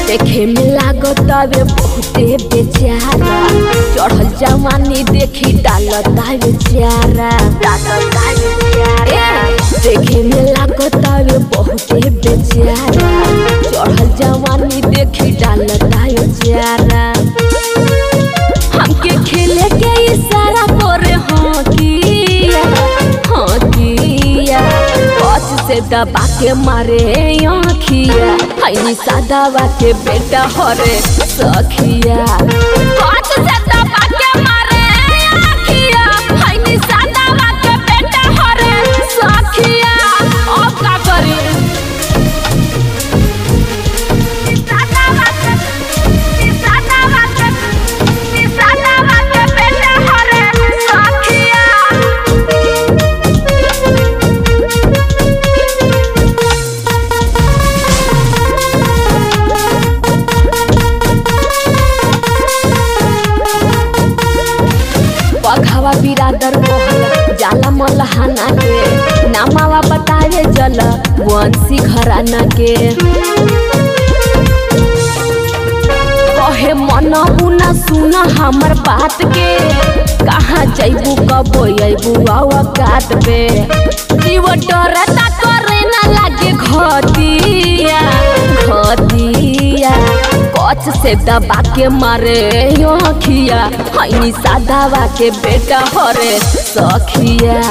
देखे में लागत बहुते बेचारा चढ़ल जवानी देखी डालता बेचारा देखे में लागत बहुते बेचारा चढ़ल जवानी देखी डालता बेचारा हमके खेले के इशारा करे हाँ किया कच से दबा के मारे आँखिया हईनी सादावा के बेटा हरे सखिया कच से दबा के मारे आँखिया हईनी सादावा के बेटा हरे सखिया अब का करी बघावा बिरादर कहल जाला मलहाना के नामावा बतावे जल वंशी घराना के कहे मन बुना सुना हमर बात के कहाँ जैबू कब अबू औकात पे जीव डरता करे ना लागे घटिया कच से दबा के मारे आँखिया हईनी सादावा के बेटा हरे सखिया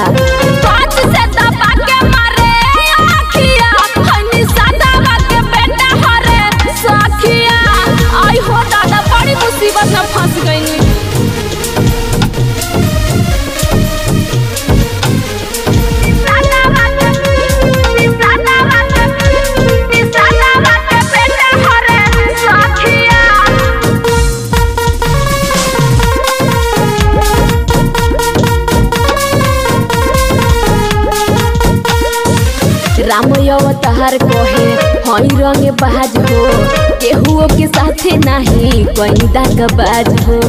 कच से दबा के मारे आँखिया हईनी सादावा के बेटा हरे सखिया आई हो दादा बड़ी मुसीबत में फंस गई राम अवतार कहे हई रंग बाज हो केहुओ के साथे नहीं कोई दागबाज हो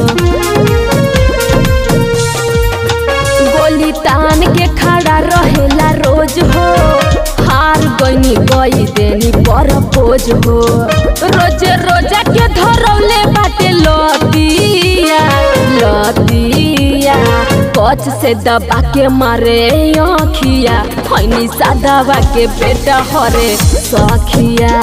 गोली तान के खड़ा रहेला रोज हो हार गईनी गई देनी पर पोज हो रोज रोज के धरौले बाटे लतिया कच से दबा के मारे आँखिया हईनी सादावा के बेटा हरे सखिया।